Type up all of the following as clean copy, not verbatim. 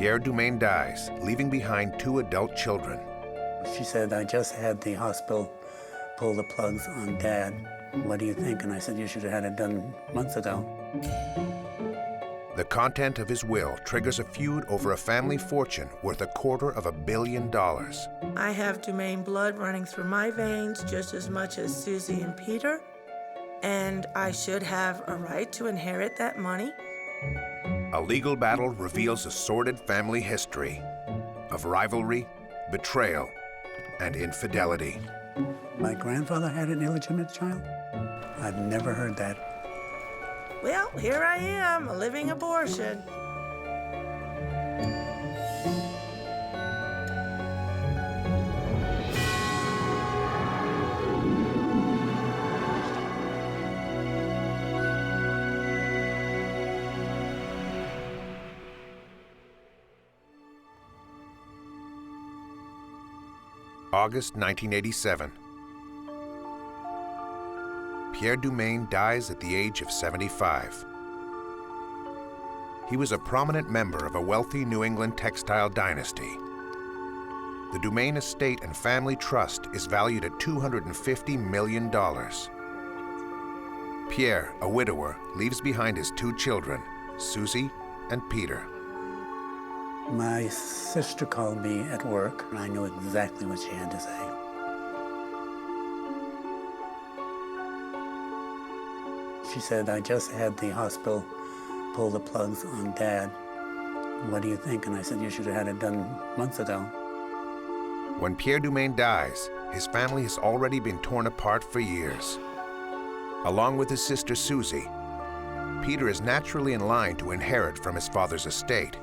Pierre Dumaine dies, leaving behind 2 adult children. She said, I just had the hospital pull the plugs on Dad. What do you think? And I said, you should have had it done months ago. The content of his will triggers a feud over a family fortune worth $250 million. I have Dumaine blood running through my veins just as much as Susie and Peter, and I should have a right to inherit that money. A legal battle reveals a sordid family history of rivalry, betrayal, and infidelity. My grandfather had an illegitimate child? I've never heard that. Well, here I am, a living abortion. August 1987. Pierre Dumaine dies at the age of 75. He was a prominent member of a wealthy New England textile dynasty. The Dumaine estate and family trust is valued at $250 million. Pierre, a widower, leaves behind his 2 children, Susie and Peter. My sister called me at work, and I knew exactly what she had to say. She said, I just had the hospital pull the plugs on Dad. What do you think? And I said, you should have had it done months ago. When Pierre Dumaine dies, his family has already been torn apart for years. Along with his sister Susie, Peter is naturally in line to inherit from his father's estate.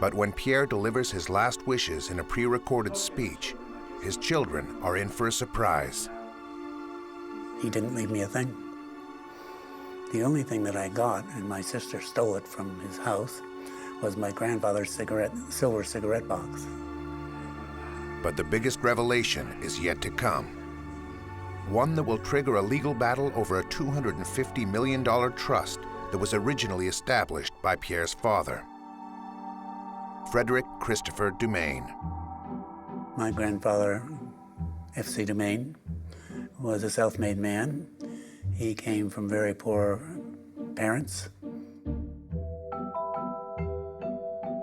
But when Pierre delivers his last wishes in a pre-recorded speech, his children are in for a surprise. He didn't leave me a thing. The only thing that I got, and my sister stole it from his house, was my grandfather's silver cigarette box. But the biggest revelation is yet to come. One that will trigger a legal battle over a $250 million trust that was originally established by Pierre's father, Frederick Christopher Dumaine. My grandfather, F.C. Dumaine, was a self-made man. He came from very poor parents.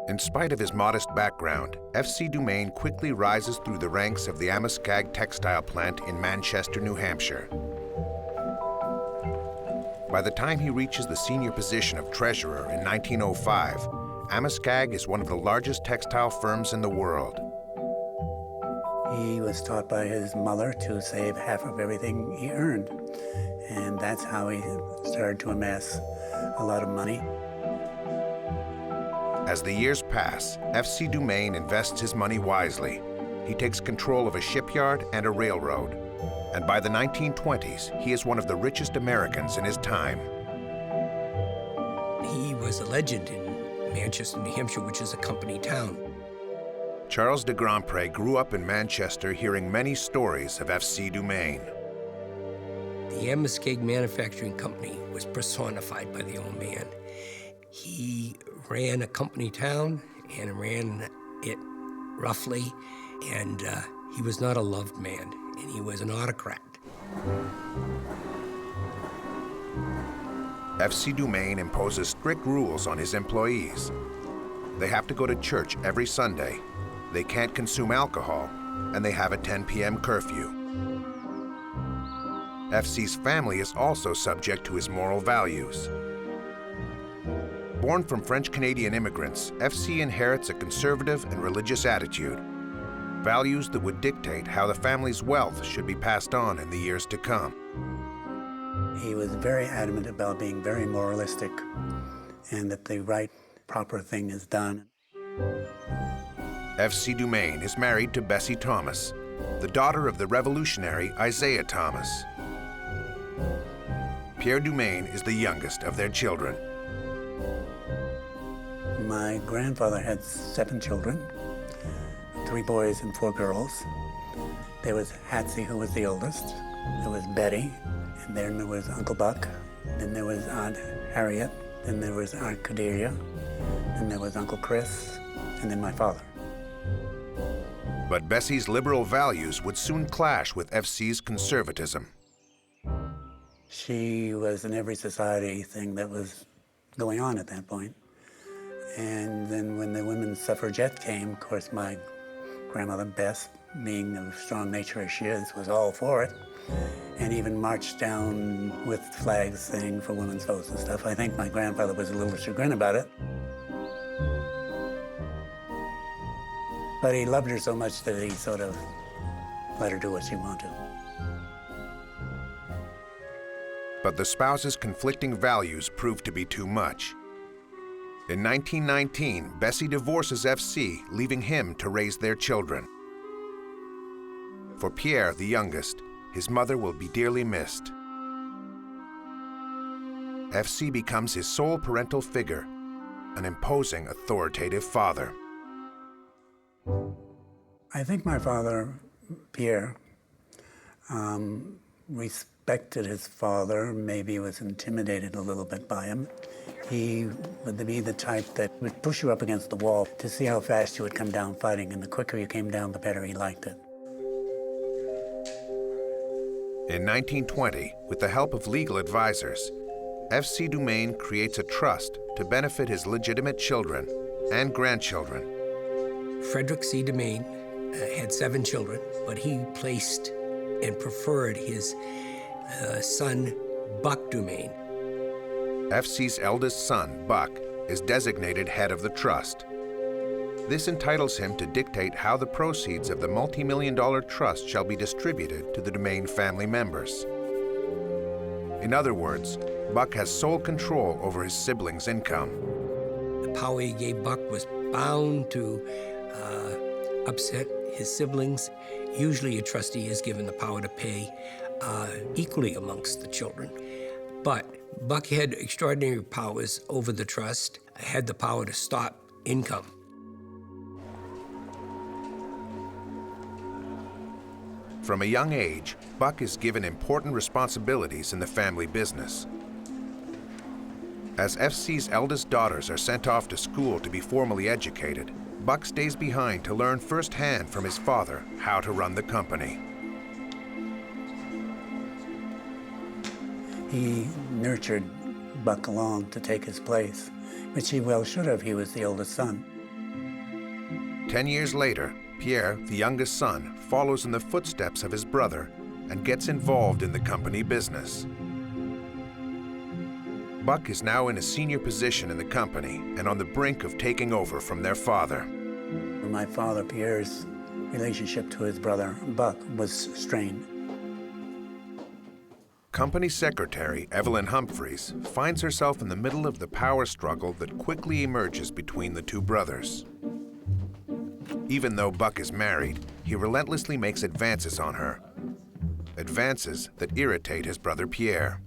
In spite of his modest background, F.C. Dumaine quickly rises through the ranks of the Amoskeag textile plant in Manchester, New Hampshire. By the time he reaches the senior position of treasurer in 1905, Amoskeag is one of the largest textile firms in the world. He was taught by his mother to save half of everything he earned, and that's how he started to amass a lot of money. As the years pass, F.C. Dumaine invests his money wisely. He takes control of a shipyard and a railroad, and by the 1920s, he is one of the richest Americans in his time. He was a legend in Manchester, New Hampshire, which is a company town. Charles de Grandpré grew up in Manchester hearing many stories of F.C. Dumaine. The Amoskeag Manufacturing Company was personified by the old man. He ran a company town and ran it roughly, and he was not a loved man, and he was an autocrat. F.C. Dumaine imposes strict rules on his employees. They have to go to church every Sunday, they can't consume alcohol, and they have a 10 p.m. curfew. F.C.'s family is also subject to his moral values. Born from French-Canadian immigrants, F.C. inherits a conservative and religious attitude, values that would dictate how the family's wealth should be passed on in the years to come. He was very adamant about being very moralistic and that the right, proper thing is done. F.C. Dumaine is married to Bessie Thomas, the daughter of the revolutionary Isaiah Thomas. Pierre Dumaine is the youngest of their children. My grandfather had 7 children, 3 boys and 4 girls. There was Hatsy, who was the oldest. There was Betty, and then there was Uncle Buck, Then there was Aunt Harriet. Then there was Aunt Cordelia. Then there was Uncle Chris. And then my father. But Bessie's liberal values would soon clash with FC's conservatism. She was in every society thing that was going on at that point. And then when the women's suffragette came, of course, my grandmother, Bess, being of strong nature as she is, was all for it, and even marched down with flags saying for women's votes and stuff. I think my grandfather was a little chagrined about it. But he loved her so much that he sort of let her do what she wanted to. But the spouses' conflicting values proved to be too much. In 1919, Bessie divorces FC, leaving him to raise their children. For Pierre, the youngest, his mother will be dearly missed. FC becomes his sole parental figure, an imposing, authoritative father. I think my father, Pierre, respected his father, maybe was intimidated a little bit by him. He would be the type that would push you up against the wall to see how fast you would come down fighting, and the quicker you came down, the better he liked it. In 1920, with the help of legal advisors, FC Dumaine creates a trust to benefit his legitimate children and grandchildren. Frederick C. Dumaine had 7 children, but he placed and preferred his son, Buck Dumaine. FC's eldest son, Buck, is designated head of the trust. This entitles him to dictate how the proceeds of the multi-million-dollar trust shall be distributed to the Dumaine family members. In other words, Buck has sole control over his siblings' income. The power he gave Buck was bound to upset his siblings. Usually a trustee is given the power to pay equally amongst the children. But Buck had extraordinary powers over the trust, had the power to stop income. From a young age, Buck is given important responsibilities in the family business. As FC's eldest daughters are sent off to school to be formally educated, Buck stays behind to learn firsthand from his father how to run the company. He nurtured Buck along to take his place, which he well should have. He was the oldest son. 10 years later, Pierre, the youngest son, follows in the footsteps of his brother and gets involved in the company business. Buck is now in a senior position in the company and on the brink of taking over from their father. My father, Pierre's relationship to his brother, Buck, was strained. Company secretary Evelyn Humphreys finds herself in the middle of the power struggle that quickly emerges between the two brothers. Even though Buck is married, he relentlessly makes advances on her. Advances that irritate his brother Pierre.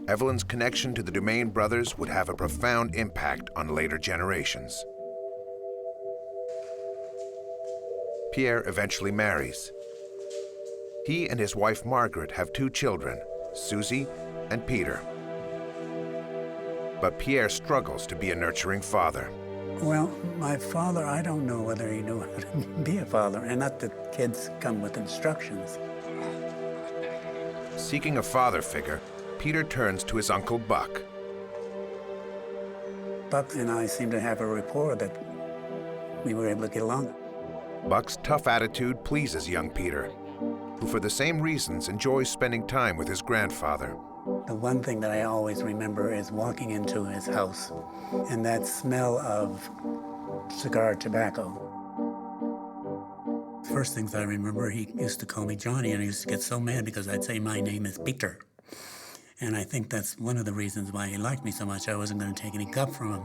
Evelyn's connection to the Dumaine brothers would have a profound impact on later generations. Pierre eventually marries. He and his wife Margaret have 2 children, Susie and Peter. But Pierre struggles to be a nurturing father. Well, my father, I don't know whether he knew how to be a father, and not that kids come with instructions. Seeking a father figure, Peter turns to his uncle Buck. Buck and I seemed to have a rapport that we were able to get along. Buck's tough attitude pleases young Peter, who for the same reasons enjoys spending time with his grandfather. The one thing that I always remember is walking into his house and that smell of cigar tobacco. First things I remember, he used to call me Johnny, and he used to get so mad because I'd say my name is Peter. And I think that's one of the reasons why he liked me so much. I wasn't going to take any guff from him.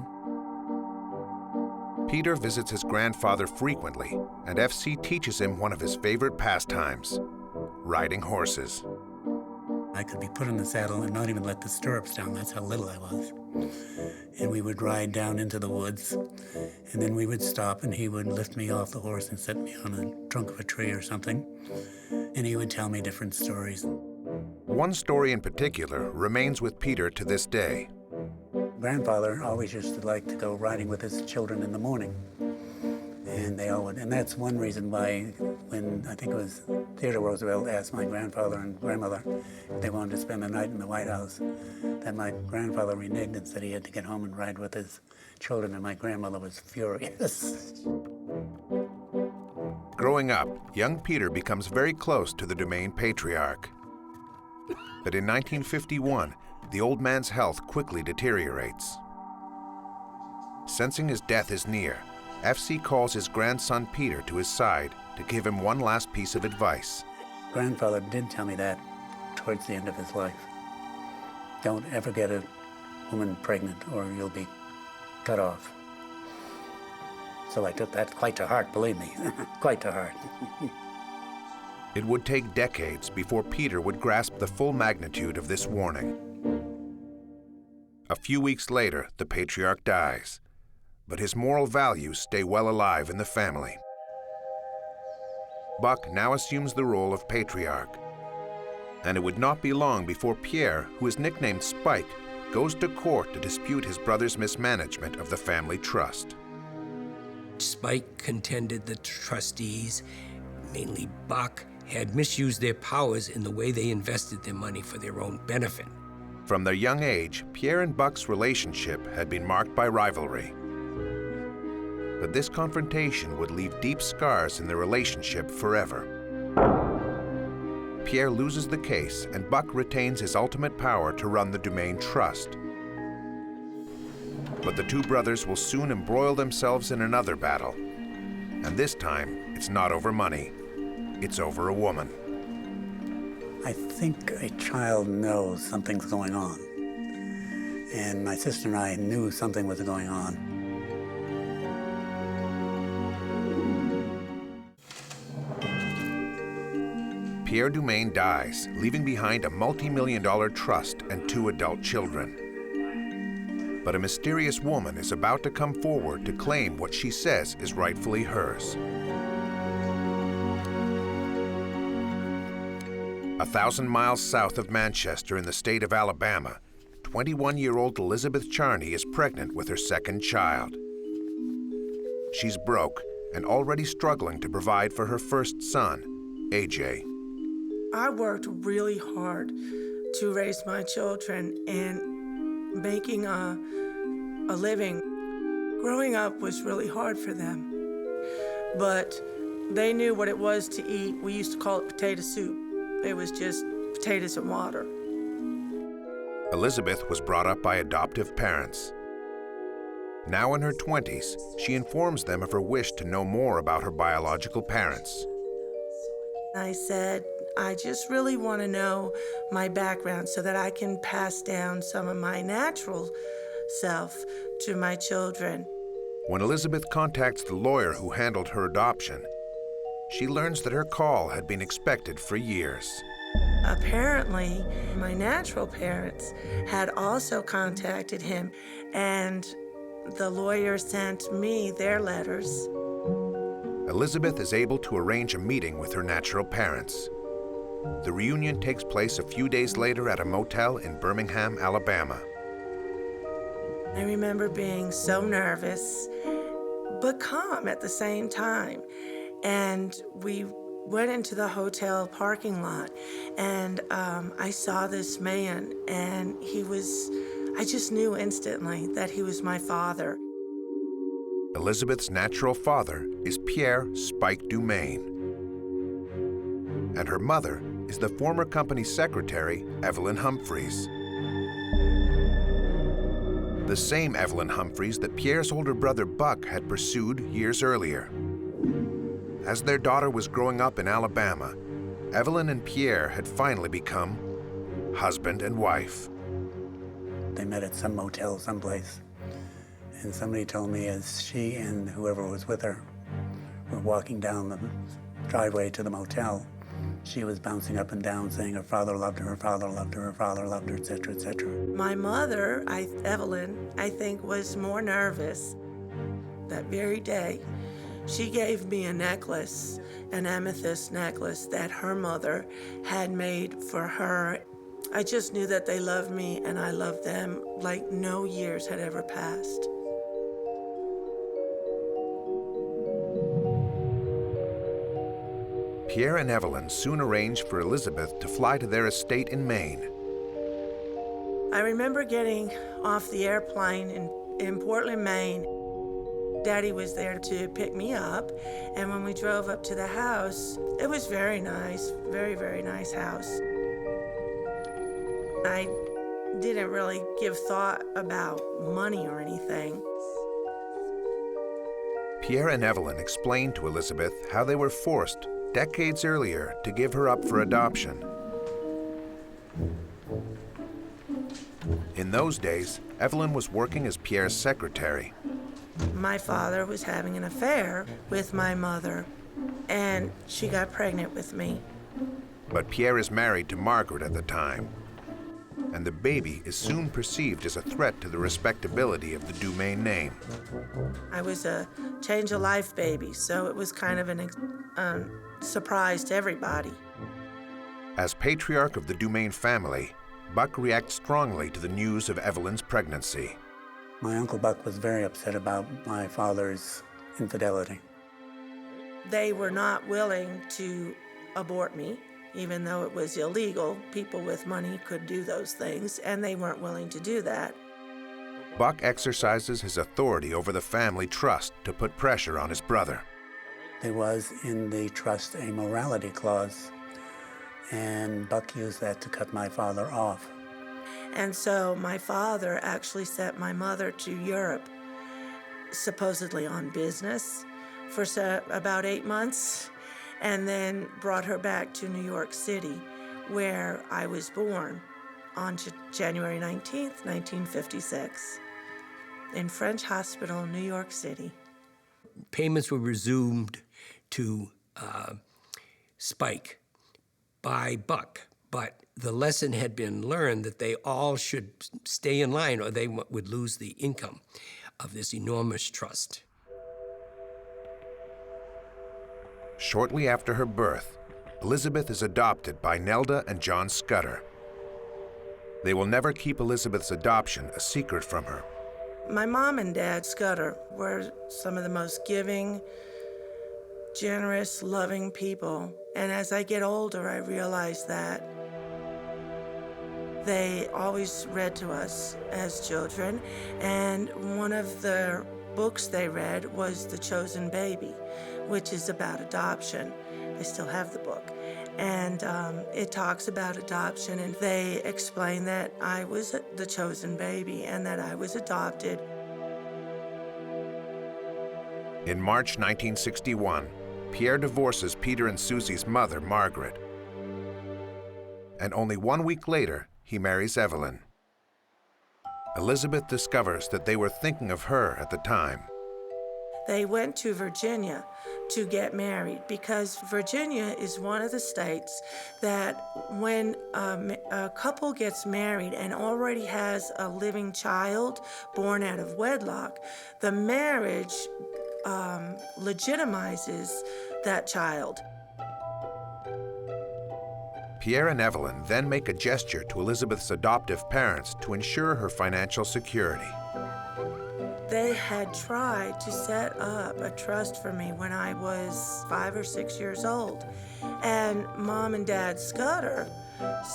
Peter visits his grandfather frequently, and FC teaches him one of his favorite pastimes, riding horses. I could be put in the saddle and not even let the stirrups down. That's how little I was. And we would ride down into the woods, and then we would stop, and he would lift me off the horse and set me on the trunk of a tree or something, and he would tell me different stories. One story in particular remains with Peter to this day. Grandfather always used to like to go riding with his children in the morning. And that's one reason why when I think it was Theodore Roosevelt asked my grandfather and grandmother if they wanted to spend the night in the White House, that my grandfather reneged and said he had to get home and ride with his children, and my grandmother was furious. Growing up, young Peter becomes very close to the Dumaine patriarch. But in 1951, the old man's health quickly deteriorates. Sensing his death is near, FC calls his grandson Peter to his side to give him one last piece of advice. Grandfather did tell me that towards the end of his life. Don't ever get a woman pregnant or you'll be cut off. So I took that quite to heart, believe me, quite to heart. It would take decades before Peter would grasp the full magnitude of this warning. A few weeks later, the patriarch dies, but his moral values stay well alive in the family. Buck now assumes the role of patriarch, and it would not be long before Pierre, who is nicknamed Spike, goes to court to dispute his brother's mismanagement of the family trust. Spike contended the trustees, mainly Buck, had misused their powers in the way they invested their money for their own benefit. From their young age, Pierre and Buck's relationship had been marked by rivalry. But this confrontation would leave deep scars in their relationship forever. Pierre loses the case, and Buck retains his ultimate power to run the Dumaine Trust. But the two brothers will soon embroil themselves in another battle. And this time, it's not over money. It's over a woman. I think a child knows something's going on. And my sister and I knew something was going on. Pierre Dumaine dies, leaving behind a multi-million-dollar trust and 2 adult children. But a mysterious woman is about to come forward to claim what she says is rightfully hers. 1,000 miles south of Manchester in the state of Alabama, 21-year-old Elizabeth Charney is pregnant with her second child. She's broke and already struggling to provide for her first son, AJ. I worked really hard to raise my children, and making a living. Growing up was really hard for them, but they knew what it was to eat. We used to call it potato soup. It was just potatoes and water. Elizabeth was brought up by adoptive parents. Now in her 20s, she informs them of her wish to know more about her biological parents. I said, I just really want to know my background so that I can pass down some of my natural self to my children. When Elizabeth contacts the lawyer who handled her adoption, she learns that her call had been expected for years. Apparently, my natural parents had also contacted him, and the lawyer sent me their letters. Elizabeth is able to arrange a meeting with her natural parents. The reunion takes place a few days later at a motel in Birmingham, Alabama. I remember being so nervous, but calm at the same time. And we went into the hotel parking lot, and I saw this man, and I just knew instantly that he was my father. Elizabeth's natural father is Pierre Spike Dumaine, and her mother is the former company secretary, Evelyn Humphreys. The same Evelyn Humphreys that Pierre's older brother Buck had pursued years earlier. As their daughter was growing up in Alabama, Evelyn and Pierre had finally become husband and wife. They met at some motel someplace, and somebody told me as she and whoever was with her were walking down the driveway to the motel, she was bouncing up and down saying her father loved her, her father loved her, her father loved her, etc., etc. My mother, Evelyn, I think was more nervous that very day. She gave me a necklace, an amethyst necklace that her mother had made for her I just knew that they loved me and I loved them like no years had ever passed. Pierre and Evelyn soon arranged for Elizabeth to fly to their estate in Maine. I remember getting off the airplane in Portland, Maine. Daddy was there to pick me up, and when we drove up to the house, it was very nice, very, very nice house. I didn't really give thought about money or anything. Pierre and Evelyn explained to Elizabeth how they were forced decades earlier to give her up for adoption. In those days, Evelyn was working as Pierre's secretary. My father was having an affair with my mother, and she got pregnant with me. But Pierre is married to Margaret at the time, and the baby is soon perceived as a threat to the respectability of the Dumaine name. I was a change-of-life baby, so it was kind of a surprise to everybody. As patriarch of the Dumaine family, Buck reacts strongly to the news of Evelyn's pregnancy. My Uncle Buck was very upset about my father's infidelity. They were not willing to abort me, even though it was illegal. People with money could do those things, and they weren't willing to do that. Buck exercises his authority over the family trust to put pressure on his brother. There was in the trust a morality clause, and Buck used that to cut my father off. And so my father actually sent my mother to Europe, supposedly on business, for about 8 months, and then brought her back to New York City, where I was born on January 19th, 1956, in French Hospital, New York City. Payments were resumed to Spike by Buck, but the lesson had been learned that they all should stay in line or they would lose the income of this enormous trust. Shortly after her birth, Elizabeth is adopted by Nelda and John Scudder. They will never keep Elizabeth's adoption a secret from her. My mom and dad, Scudder, were some of the most giving, generous, loving people. And as I get older, I realize that they always read to us as children. And one of the books they read was The Chosen Baby, which is about adoption. I still have the book. And it talks about adoption, and they explain that I was the chosen baby and that I was adopted. In March 1961, Pierre divorces Peter and Susie's mother, Margaret. And only 1 week later, he marries Evelyn. Elizabeth discovers that they were thinking of her at the time. They went to Virginia to get married because Virginia is one of the states that when a couple gets married and already has a living child born out of wedlock, the marriage legitimizes that child. Pierre and Evelyn then make a gesture to Elizabeth's adoptive parents to ensure her financial security. They had tried to set up a trust for me when I was 5 or 6 years old. And Mom and Dad Scudder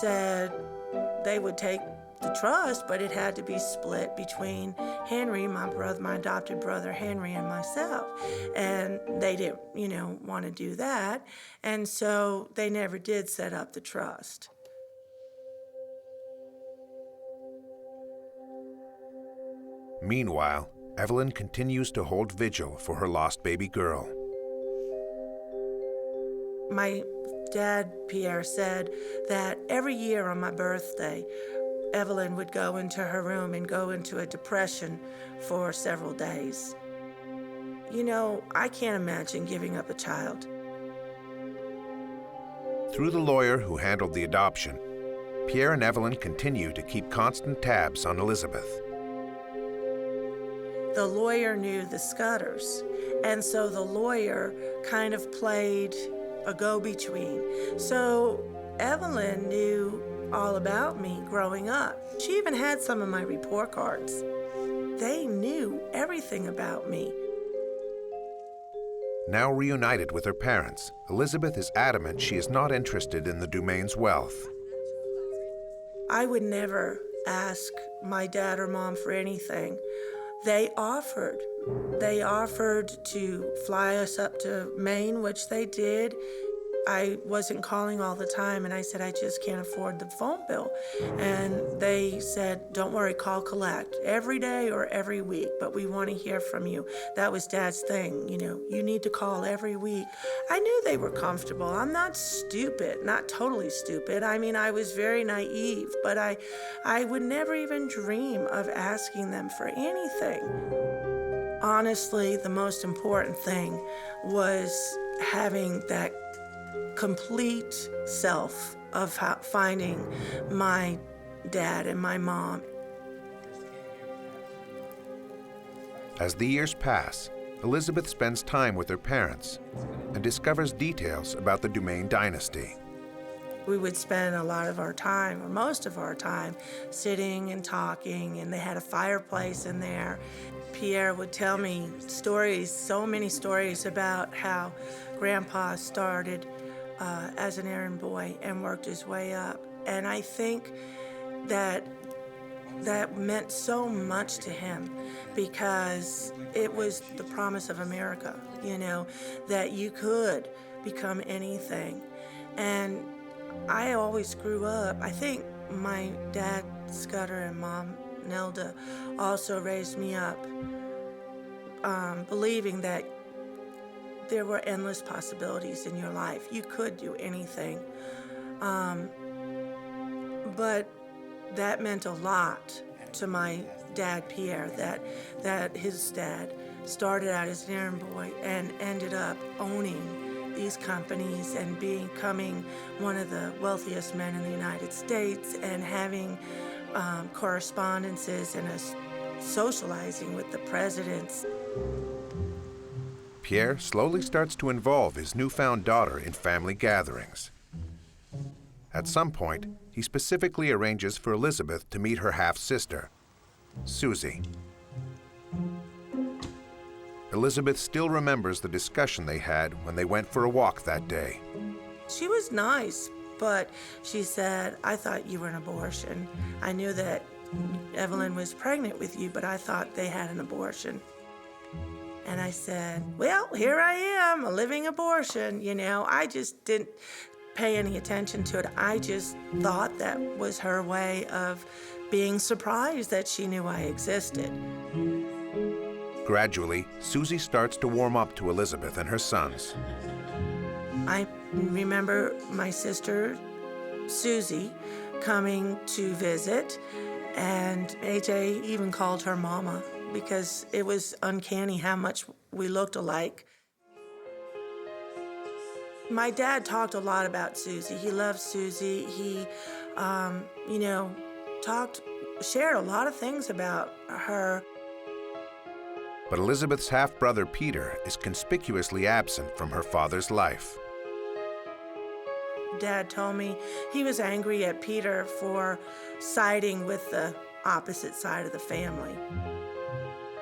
said they would take the trust, but it had to be split between Henry, my adopted brother Henry, and myself. And they didn't, want to do that. And so they never did set up the trust. Meanwhile, Evelyn continues to hold vigil for her lost baby girl. My dad, Pierre, said that every year on my birthday, Evelyn would go into her room and go into a depression for several days. I can't imagine giving up a child. Through the lawyer who handled the adoption, Pierre and Evelyn continue to keep constant tabs on Elizabeth. The lawyer knew the Scudders, and so the lawyer kind of played a go-between. So Evelyn knew all about me growing up. She even had some of my report cards. They knew everything about me. Now reunited with her parents, Elizabeth is adamant she is not interested in the Dumaines' wealth. I would never ask my dad or mom for anything. They offered. They offered to fly us up to Maine, which they did. I wasn't calling all the time, and I said, I just can't afford the phone bill. And they said, don't worry, call collect every day or every week, but we want to hear from you. That was Dad's thing, you need to call every week. I knew they were comfortable. I'm not stupid, not totally stupid. I mean, I was very naive, but I would never even dream of asking them for anything. Honestly, the most important thing was having that complete self of finding my dad and my mom. As the years pass, Elizabeth spends time with her parents and discovers details about the Dumaine dynasty. We would spend a lot of our time, or most of our time, sitting and talking, and they had a fireplace in there. Pierre would tell me stories, so many stories about how Grandpa started as an errand boy and worked his way up. And I think that meant so much to him because it was the promise of America, that you could become anything. And I always grew up, I think my dad, Scudder, and Mom, Nelda, also raised me up believing that there were endless possibilities in your life. You could do anything. But that meant a lot to my dad, Pierre, that his dad started out as an errand boy and ended up owning these companies and becoming one of the wealthiest men in the United States and having correspondences and socializing with the presidents. Pierre slowly starts to involve his newfound daughter in family gatherings. At some point, he specifically arranges for Elizabeth to meet her half-sister, Susie. Elizabeth still remembers the discussion they had when they went for a walk that day. She was nice, but she said, I thought you were an abortion. I knew that Evelyn was pregnant with you, but I thought they had an abortion. And I said, well, here I am, a living abortion. I just didn't pay any attention to it. I just thought that was her way of being surprised that she knew I existed. Gradually, Susie starts to warm up to Elizabeth and her sons. I remember my sister, Susie, coming to visit, and AJ even called her Mama because it was uncanny how much we looked alike. My dad talked a lot about Susie. He loved Susie. He, shared a lot of things about her. But Elizabeth's half-brother Peter is conspicuously absent from her father's life. Dad told me he was angry at Peter for siding with the opposite side of the family.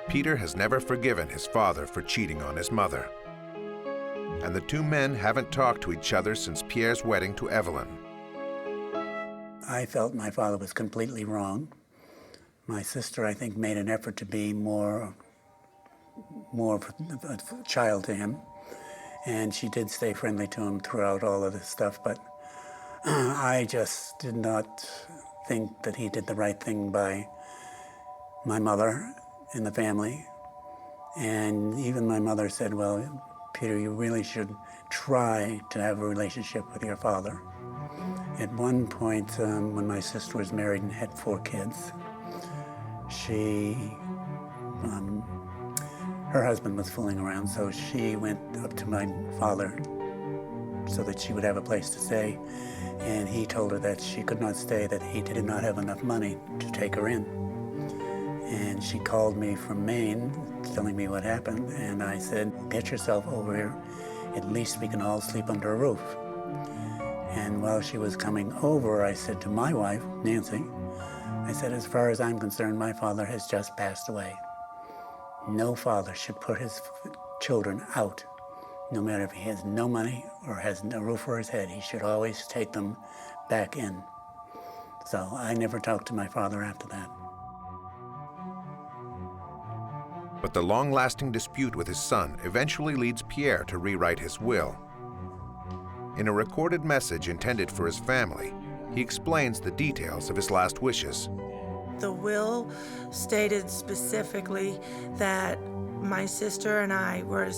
Peter has never forgiven his father for cheating on his mother. And the two men haven't talked to each other since Pierre's wedding to Evelyn. I felt my father was completely wrong. My sister, I think, made an effort to be more of a child to him. And she did stay friendly to him throughout all of this stuff, but I just did not think that he did the right thing by my mother and the family. And even my mother said, well, Peter, you really should try to have a relationship with your father. At one point, when my sister was married and had 4 kids, her husband was fooling around, so she went up to my father so that she would have a place to stay. And he told her that she could not stay, that he did not have enough money to take her in. And she called me from Maine, telling me what happened, and I said, get yourself over here. At least we can all sleep under a roof. And while she was coming over, I said to my wife, Nancy, I said, as far as I'm concerned, my father has just passed away. No father should put his children out, no matter if he has no money or has no roof over his head. He should always take them back in. So I never talked to my father after that. But the long-lasting dispute with his son eventually leads Pierre to rewrite his will. In a recorded message intended for his family, he explains the details of his last wishes. The will stated specifically that my sister and I were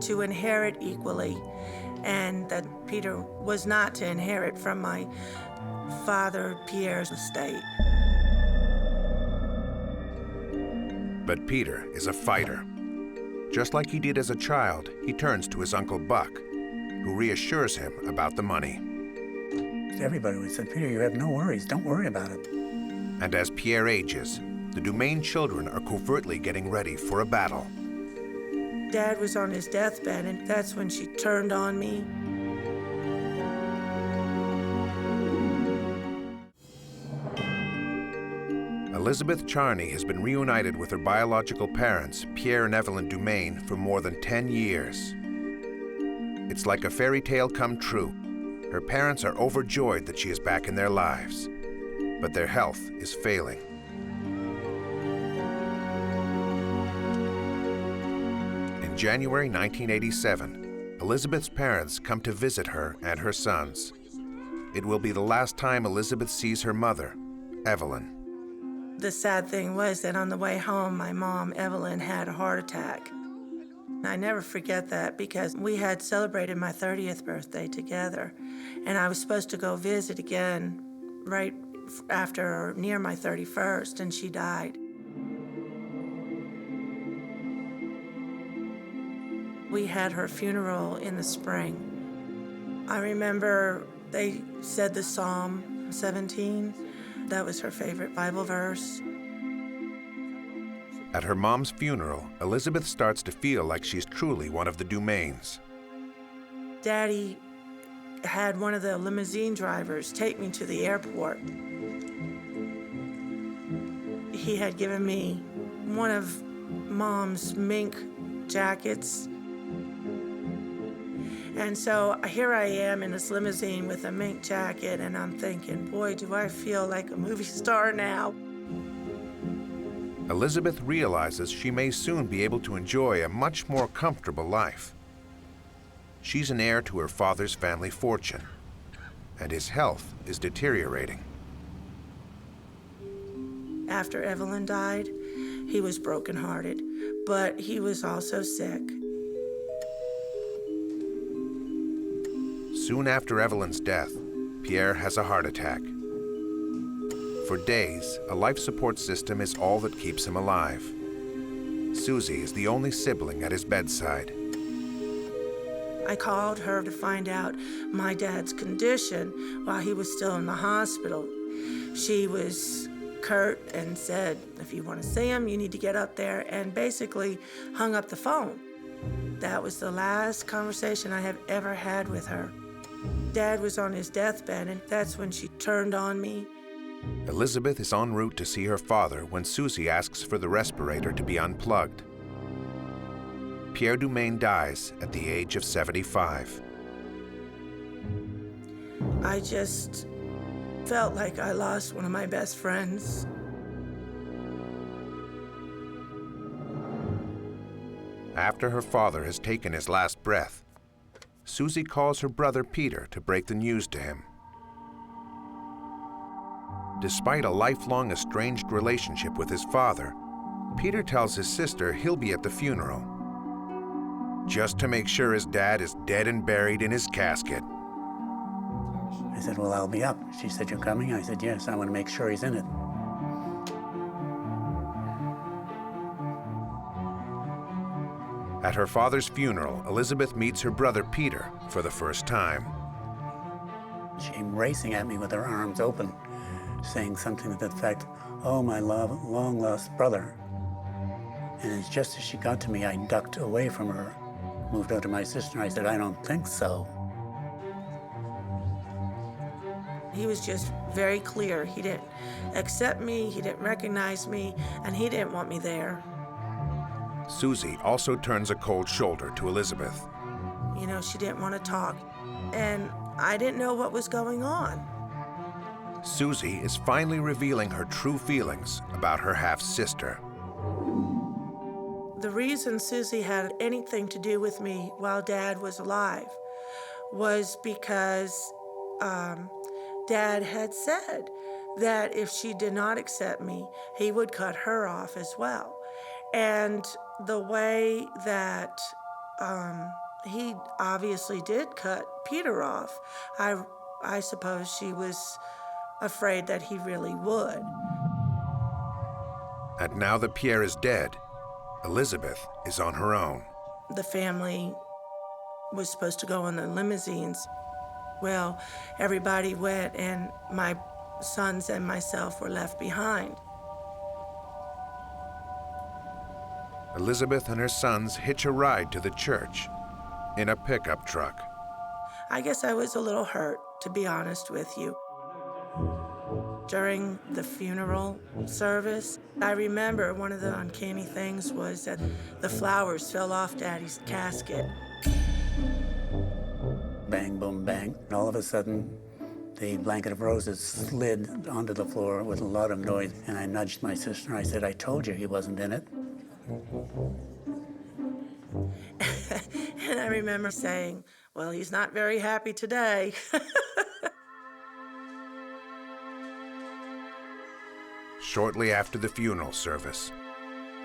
to inherit equally, and that Peter was not to inherit from my father Pierre's estate. But Peter is a fighter. Just like he did as a child, he turns to his Uncle Buck, who reassures him about the money. Everybody would say, Peter, you have no worries. Don't worry about it. And as Pierre ages, the Dumaine children are covertly getting ready for a battle. Dad was on his deathbed, and that's when she turned on me. Elizabeth Charney has been reunited with her biological parents, Pierre and Evelyn Dumaine, for more than 10 years. It's like a fairy tale come true. Her parents are overjoyed that she is back in their lives, but their health is failing. In January 1987, Elizabeth's parents come to visit her and her sons. It will be the last time Elizabeth sees her mother, Evelyn. The sad thing was that on the way home, my mom, Evelyn, had a heart attack. I never forget that because we had celebrated my 30th birthday together, and I was supposed to go visit again right after or near my 31st, and she died. We had her funeral in the spring. I remember they said the Psalm 17. That was her favorite Bible verse. At her mom's funeral, Elizabeth starts to feel like she's truly one of the Dumaines. Daddy had one of the limousine drivers take me to the airport. He had given me one of Mom's mink jackets. And so here I am in this limousine with a mink jacket, and I'm thinking, boy, do I feel like a movie star now. Elizabeth realizes she may soon be able to enjoy a much more comfortable life. She's an heir to her father's family fortune, and his health is deteriorating. After Evelyn died, he was brokenhearted, but he was also sick. Soon after Evelyn's death, Pierre has a heart attack. For days, a life support system is all that keeps him alive. Susie is the only sibling at his bedside. I called her to find out my dad's condition while he was still in the hospital. She was curt and said, if you want to see him, you need to get up there, and basically hung up the phone. That was the last conversation I have ever had with her. Dad was on his deathbed, and that's when she turned on me. Elizabeth is en route to see her father when Susie asks for the respirator to be unplugged. Pierre Dumaine dies at the age of 75. I just felt like I lost one of my best friends. After her father has taken his last breath, Susie calls her brother Peter to break the news to him. Despite a lifelong estranged relationship with his father, Peter tells his sister he'll be at the funeral, just to make sure his dad is dead and buried in his casket. I said, well, I'll be up. She said, you're coming? I said, yes, I want to make sure he's in it. At her father's funeral, Elizabeth meets her brother Peter for the first time. She came racing at me with her arms open, saying something to the effect, oh, my long-lost brother. And just as she got to me, I ducked away from her, moved over to my sister, and I said, I don't think so. He was just very clear. He didn't accept me, he didn't recognize me, and he didn't want me there. Susie also turns a cold shoulder to Elizabeth. You know, she didn't want to talk, and I didn't know what was going on. Susie is finally revealing her true feelings about her half-sister. The reason Susie had anything to do with me while Dad was alive was because Dad had said that if she did not accept me, he would cut her off as well. And the way that he obviously did cut Peter off, I suppose she was afraid that he really would. And now that Pierre is dead, Elizabeth is on her own. The family was supposed to go in the limousines. Well, everybody went, and my sons and myself were left behind. Elizabeth and her sons hitch a ride to the church in a pickup truck. I guess I was a little hurt, to be honest with you. During the funeral service, I remember one of the uncanny things was that the flowers fell off Daddy's casket. Bang, boom, bang. And all of a sudden, the blanket of roses slid onto the floor with a lot of noise. And I nudged my sister. I said, "I told you he wasn't in it." And I remember saying, "Well, he's not very happy today." Shortly after the funeral service,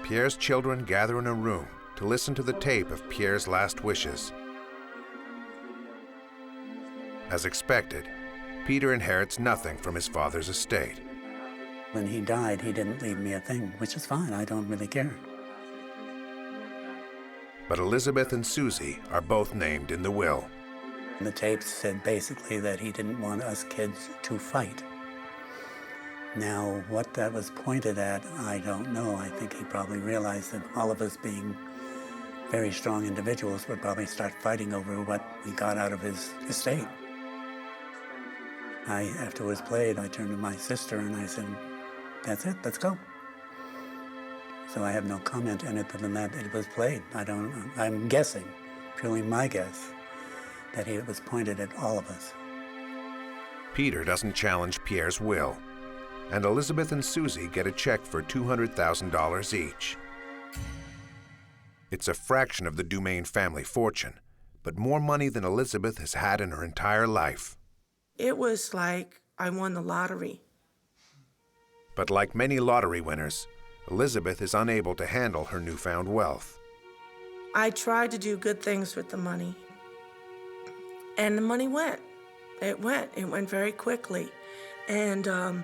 Pierre's children gather in a room to listen to the tape of Pierre's last wishes. As expected, Peter inherits nothing from his father's estate. When he died, he didn't leave me a thing, which is fine. I don't really care. But Elizabeth and Susie are both named in the will. The tape said basically that he didn't want us kids to fight. Now, what that was pointed at, I don't know. I think he probably realized that all of us being very strong individuals would probably start fighting over what we got out of his estate. After it was played, I turned to my sister and I said, "That's it, let's go." So I have no comment on it other than that it was played. I'm guessing, purely my guess, that it was pointed at all of us. Peter doesn't challenge Pierre's will, and Elizabeth and Susie get a check for $200,000 each. It's a fraction of the Dumaine family fortune, but more money than Elizabeth has had in her entire life. It was like I won the lottery. But like many lottery winners, Elizabeth is unable to handle her newfound wealth. I tried to do good things with the money, and the money went. It went very quickly. And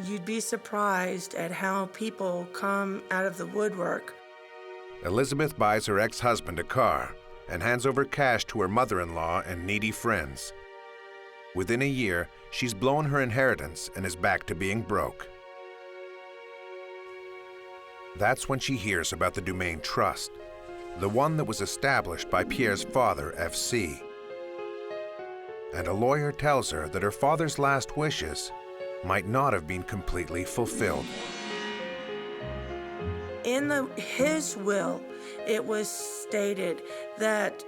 you'd be surprised at how people come out of the woodwork. Elizabeth buys her ex-husband a car and hands over cash to her mother-in-law and needy friends. Within a year, she's blown her inheritance and is back to being broke. That's when she hears about the Dumaine Trust, the one that was established by Pierre's father, F.C. And a lawyer tells her that her father's last wishes might not have been completely fulfilled. In his will, it was stated that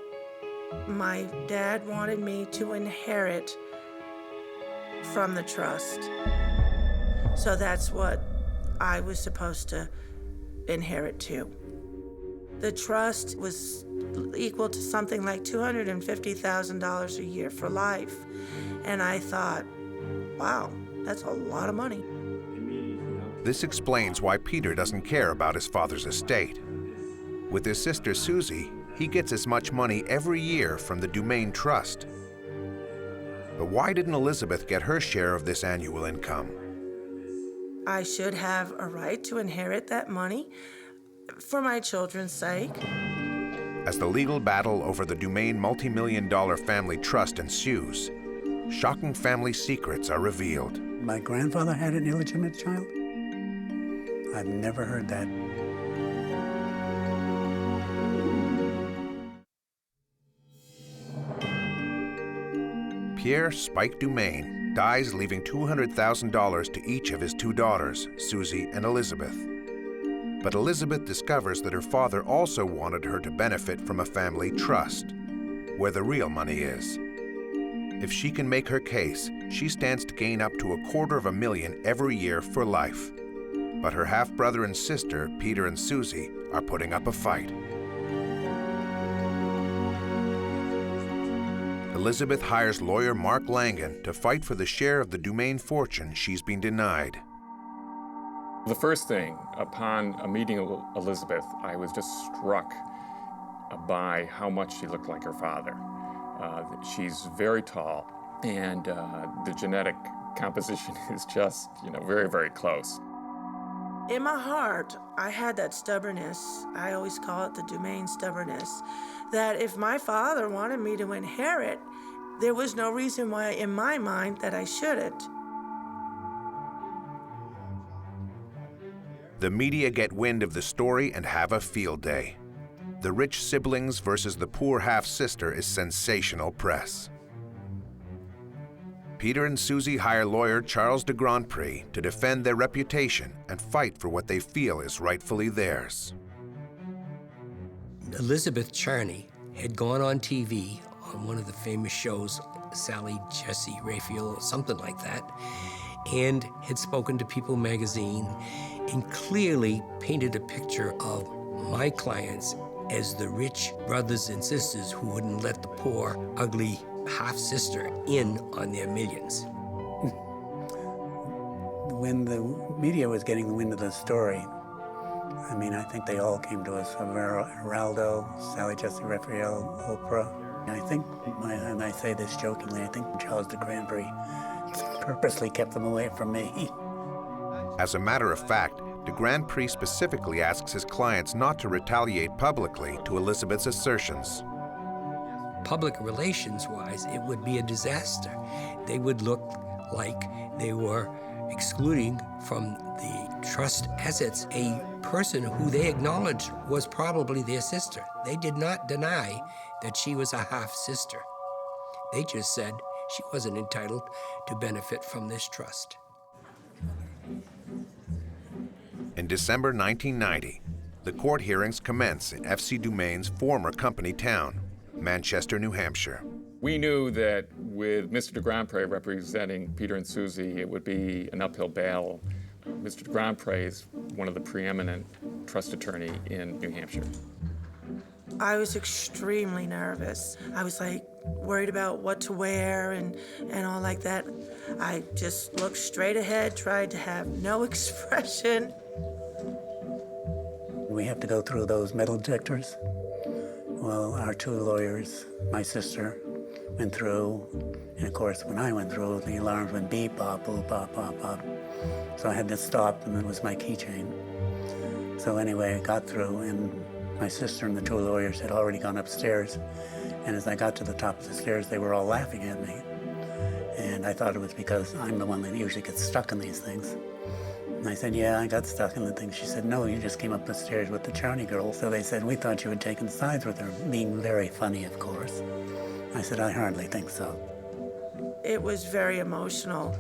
my dad wanted me to inherit from the trust. So that's what I was supposed to inherit too. The trust was equal to something like $250,000 a year for life. And I thought, wow, that's a lot of money. This explains why Peter doesn't care about his father's estate. With his sister Susie, he gets as much money every year from the Dumaine Trust. But why didn't Elizabeth get her share of this annual income? I should have a right to inherit that money for my children's sake. As the legal battle over the Dumaine multi-million-dollar family trust ensues, shocking family secrets are revealed. My grandfather had an illegitimate child? I've never heard that. Pierre Spike Dumaine dies, leaving $200,000 to each of his two daughters, Susie and Elizabeth. But Elizabeth discovers that her father also wanted her to benefit from a family trust, where the real money is. If she can make her case, she stands to gain up to $250,000 every year for life. But her half-brother and sister, Peter and Susie, are putting up a fight. Elizabeth hires lawyer Mark Langan to fight for the share of the Dumaine fortune she's been denied. The first thing, upon meeting Elizabeth, I was just struck by how much she looked like her father. She's very tall, and the genetic composition is just, very, very close. In my heart, I had that stubbornness. I always call it the Dumaine stubbornness, that if my father wanted me to inherit, there was no reason why, in my mind, that I shouldn't. The media get wind of the story and have a field day. The rich siblings versus the poor half-sister is sensational press. Peter and Susie hire lawyer Charles de Grand Prix to defend their reputation and fight for what they feel is rightfully theirs. Elizabeth Charney had gone on TV on one of the famous shows, Sally Jesse Raphael or something like that, and had spoken to People magazine and clearly painted a picture of my clients as the rich brothers and sisters who wouldn't let the poor, ugly half-sister in on their millions. When the media was getting the wind of the story, I think they all came to us from Geraldo, Sally Jesse Raphael, Oprah. I think, and I say this jokingly, I think Charles de Grand Prix purposely kept them away from me. As a matter of fact, de Grand Prix specifically asks his clients not to retaliate publicly to Elizabeth's assertions. Public relations-wise, it would be a disaster. They would look like they were excluding from the trust assets a person who they acknowledged was probably their sister. They did not deny that she was a half-sister. They just said she wasn't entitled to benefit from this trust. In December 1990, the court hearings commence in F.C. Dumaine's former company town, Manchester, New Hampshire. We knew that with Mr. de Grand Prix representing Peter and Susie, it would be an uphill battle. Mr. de Grand Prix is one of the preeminent trust attorney in New Hampshire. I was extremely nervous. I was worried about what to wear and all like that. I just looked straight ahead, tried to have no expression. We have to go through those metal detectors. Well, our two lawyers, my sister, went through, and of course, when I went through, the alarms went beep, bop, boop, bop, bop, bop. So I had to stop, and it was my keychain. So anyway, I got through, and my sister and the two lawyers had already gone upstairs, and as I got to the top of the stairs, they were all laughing at me. And I thought it was because I'm the one that usually gets stuck in these things. And I said, yeah, I got stuck in the thing. She said, no, you just came up the stairs with the Charney girl. So they said, we thought you had taken sides with her, being very funny, of course. I said, I hardly think so. It was very emotional.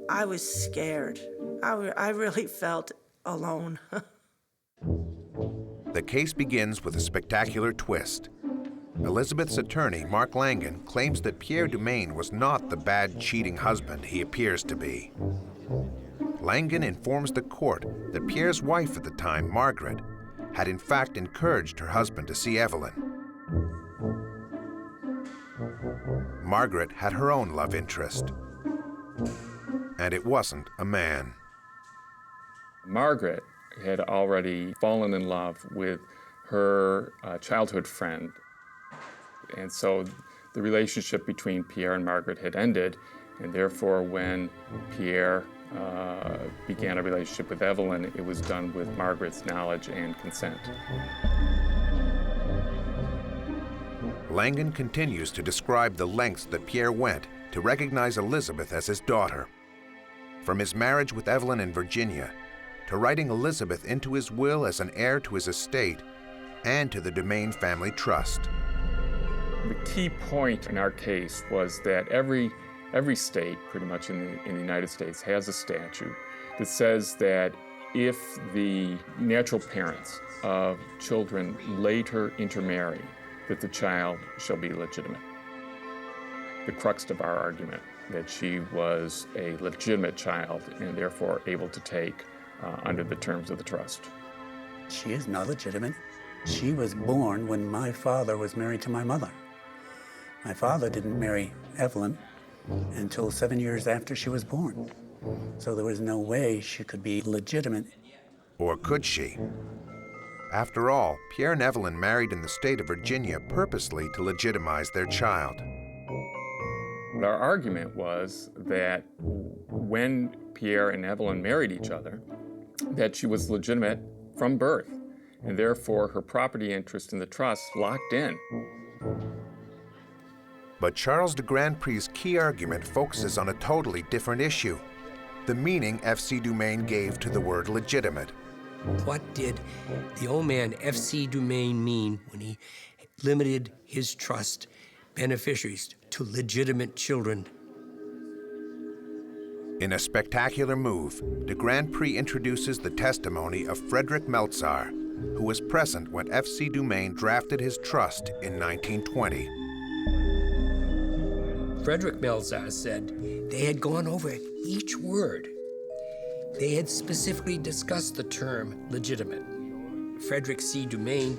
I was scared. I really felt alone. The case begins with a spectacular twist. Elizabeth's attorney, Mark Langan, claims that Pierre Dumaine was not the bad, cheating husband he appears to be. Langan informs the court that Pierre's wife at the time, Margaret, had in fact encouraged her husband to see Evelyn. Margaret had her own love interest, and it wasn't a man. Margaret had already fallen in love with her childhood friend. And so the relationship between Pierre and Margaret had ended, and therefore when Pierre began a relationship with Evelyn, it was done with Margaret's knowledge and consent. Langan continues to describe the lengths that Pierre went to recognize Elizabeth as his daughter. From his marriage with Evelyn in Virginia, to writing Elizabeth into his will as an heir to his estate and to the Dumaine family trust. The key point in our case was that every state, pretty much in the United States, has a statute that says that if the natural parents of children later intermarry, that the child shall be legitimate. The crux of our argument, that she was a legitimate child and therefore able to take under the terms of the trust. She is not legitimate. She was born when my father was married to my mother. My father didn't marry Evelyn until 7 years after she was born. So there was no way she could be legitimate. Or could she? After all, Pierre and Evelyn married in the state of Virginia purposely to legitimize their child. Our argument was that when Pierre and Evelyn married each other, that she was legitimate from birth, and therefore her property interest in the trust locked in. But Charles de Grandprix's key argument focuses on a totally different issue: the meaning F.C. Dumaine gave to the word legitimate. What did the old man F.C. Dumaine mean when he limited his trust beneficiaries to legitimate children? In a spectacular move, de Grandprix introduces the testimony of Frederick Meltzar, who was present when F.C. Dumaine drafted his trust in 1920. Frederick Meltzar said they had gone over each word. They had specifically discussed the term legitimate. Frederick C. Dumaine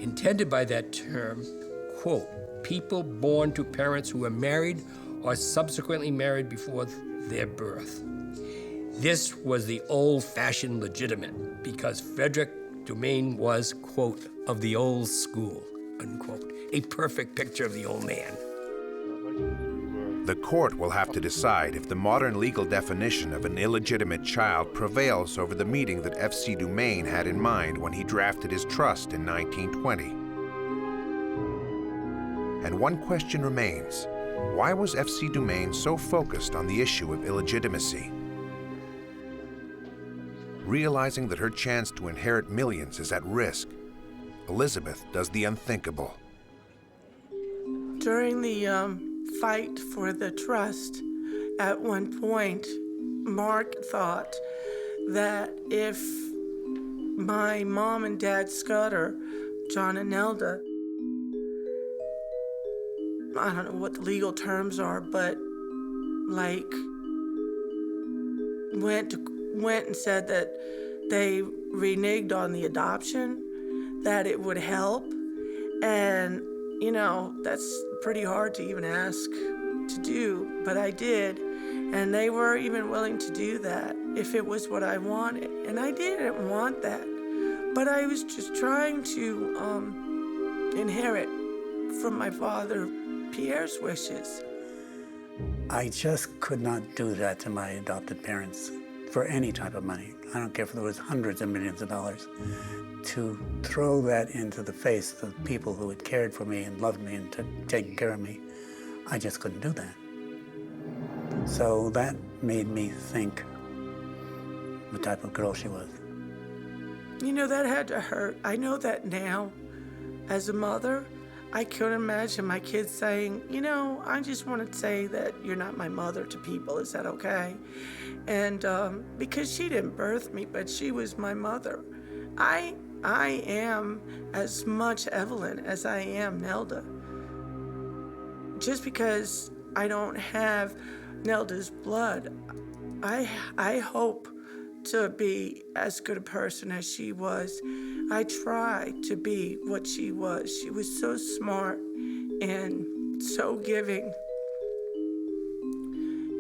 intended by that term, quote, people born to parents who were married or subsequently married before their birth. This was the old-fashioned legitimate because Frederick Dumaine was, quote, of the old school, unquote, a perfect picture of the old man. The court will have to decide if the modern legal definition of an illegitimate child prevails over the meaning that F.C. Dumaine had in mind when he drafted his trust in 1920. And one question remains: why was F.C. Dumaine so focused on the issue of illegitimacy? Realizing that her chance to inherit millions is at risk, Elizabeth does the unthinkable. During the fight for the trust, at one point, Mark thought that if my mom and dad Scudder, John and Nelda, I don't know what the legal terms are, but like went and said that they reneged on the adoption, that it would help. And you know, that's pretty hard to even ask to do, but I did. And they were even willing to do that if it was what I wanted. And I didn't want that. But I was just trying to inherit from my father Pierre's wishes. I just could not do that to my adopted parents for any type of money. I don't care if there was hundreds of millions of dollars. To throw that into the face of people who had cared for me and loved me and taken care of me, I just couldn't do that. So that made me think the type of girl she was. You know, that had to hurt. I know that now. As a mother, I couldn't imagine my kids saying, you know, I just want to say that you're not my mother to people. Is that okay? And because she didn't birth me, but she was my mother. I am as much Evelyn as I am Nelda. Just because I don't have Nelda's blood, I hope to be as good a person as she was. I try to be what she was. She was so smart and so giving.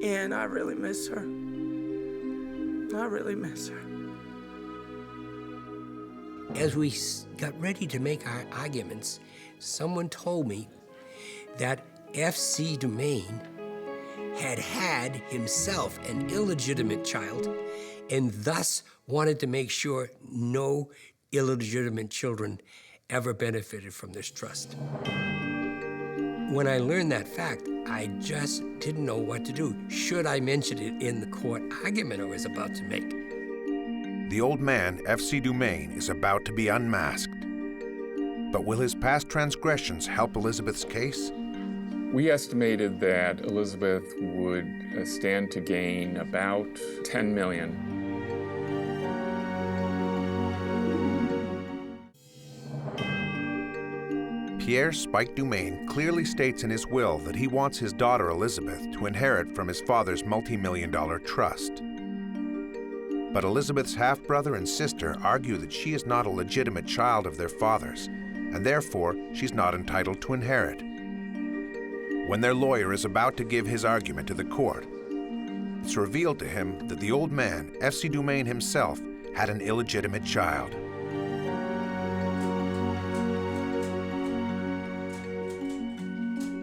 And I really miss her. I really miss her. As we got ready to make our arguments, someone told me that F.C. Dumaine had himself an illegitimate child and thus wanted to make sure no illegitimate children ever benefited from this trust. When I learned that fact, I just didn't know what to do. Should I mention it in the court argument I was about to make? The old man, F.C. Dumaine, is about to be unmasked. But will his past transgressions help Elizabeth's case? We estimated that Elizabeth would stand to gain about $10 million. Pierre Spike Dumaine clearly states in his will that he wants his daughter Elizabeth to inherit from his father's multi-million-dollar trust. But Elizabeth's half-brother and sister argue that she is not a legitimate child of their father's, and therefore she's not entitled to inherit. When their lawyer is about to give his argument to the court, it's revealed to him that the old man, F.C. Dumaine himself, had an illegitimate child.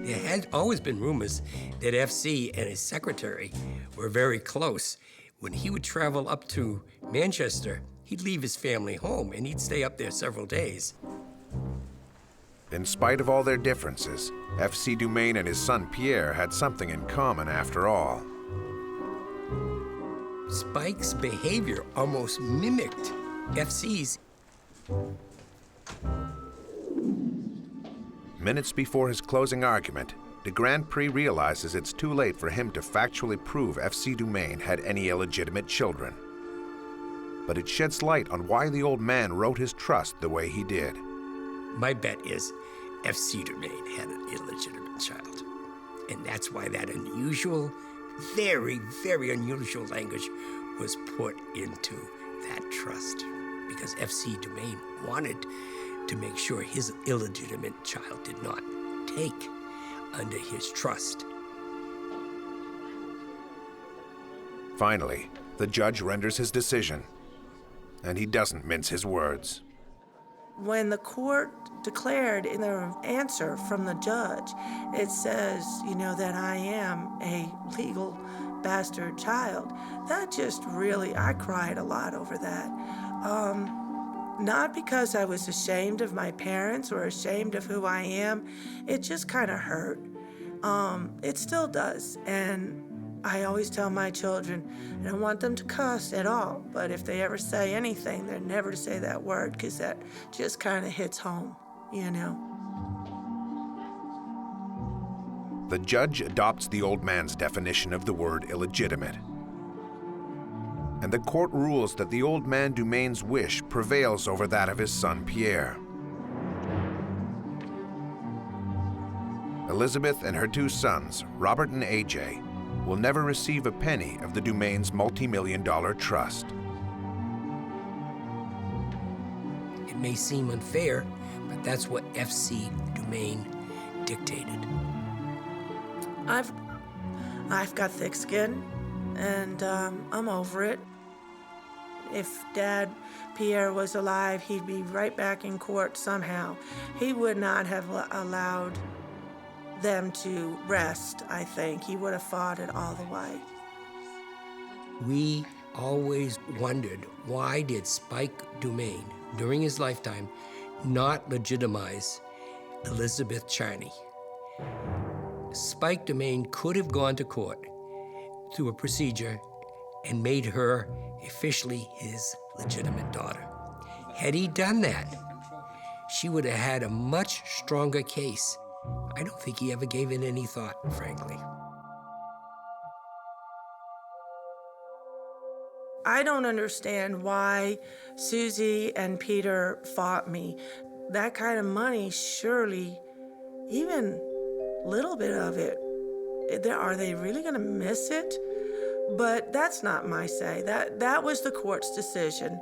There had always been rumors that FC and his secretary were very close. When he would travel up to Manchester, he'd leave his family home and he'd stay up there several days. In spite of all their differences, F.C. Dumaine and his son Pierre had something in common after all. Spike's behavior almost mimicked FC's. Minutes before his closing argument, de Grand Prix realizes it's too late for him to factually prove F.C. Dumaine had any illegitimate children. But it sheds light on why the old man wrote his trust the way he did. My bet is F.C. Dumaine had an illegitimate child. And that's why that unusual, very, very unusual language was put into that trust. Because F.C. Dumaine wanted to make sure his illegitimate child did not take under his trust. Finally, the judge renders his decision, and he doesn't mince his words. When the court declared in the answer from the judge, it says, that I am a legal bastard child. That just really, I cried a lot over that. Not because I was ashamed of my parents or ashamed of who I am. It just kind of hurt. It still does. And I always tell my children, I don't want them to cuss at all, but if they ever say anything, they're never to say that word, because that just kind of hits home, The judge adopts the old man's definition of the word illegitimate. And the court rules that the old man Dumaine's wish prevails over that of his son Pierre. Elizabeth and her two sons, Robert and AJ, will never receive a penny of the Dumaine's multi-million-dollar trust. It may seem unfair, but that's what F.C. Dumaine dictated. I've got thick skin, and I'm over it. If Dad Pierre was alive, he'd be right back in court somehow. He would not have allowed them to rest, I think. He would have fought it all the way. We always wondered, why did Spike Dumaine, during his lifetime, not legitimize Elizabeth Charney? Spike Dumaine could have gone to court through a procedure and made her officially his legitimate daughter. Had he done that, she would have had a much stronger case. I don't think he ever gave it any thought, frankly. I don't understand why Susie and Peter fought me. That kind of money, surely, even a little bit of it, are they really going to miss it? But that's not my say. That was the court's decision.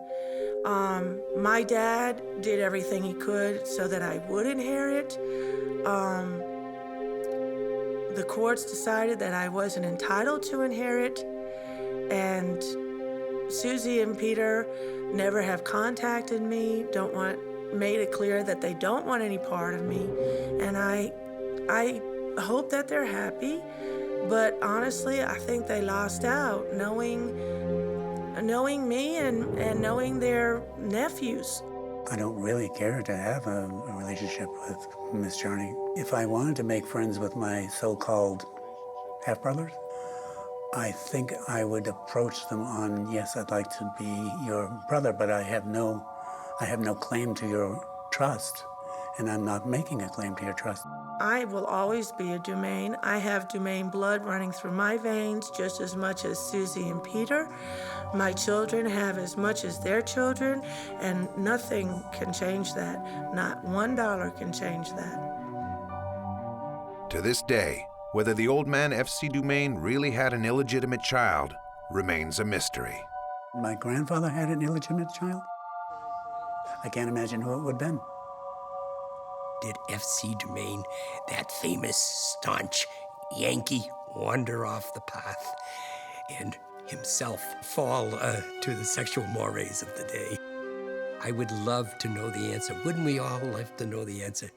My dad did everything he could so that I would inherit. The courts decided that I wasn't entitled to inherit, and Susie and Peter never have contacted me, made it clear that they don't want any part of me, and I hope that they're happy, but honestly, I think they lost out knowing me and knowing their nephews. I don't really care to have a relationship with Miss Charney. If I wanted to make friends with my so-called half-brothers, I think I would approach them on, yes, I'd like to be your brother, but I have no claim to your trust. and I'm not making a claim to your trust. I will always be a Dumaine. I have Dumaine blood running through my veins just as much as Susie and Peter. My children have as much as their children, and nothing can change that. Not $1 can change that. To this day, whether the old man F.C. Dumaine really had an illegitimate child remains a mystery. My grandfather had an illegitimate child. I can't imagine who it would have been. Did F.C. Dumaine, that famous, staunch Yankee, wander off the path and himself fall to the sexual mores of the day? I would love to know the answer. Wouldn't we all love to know the answer?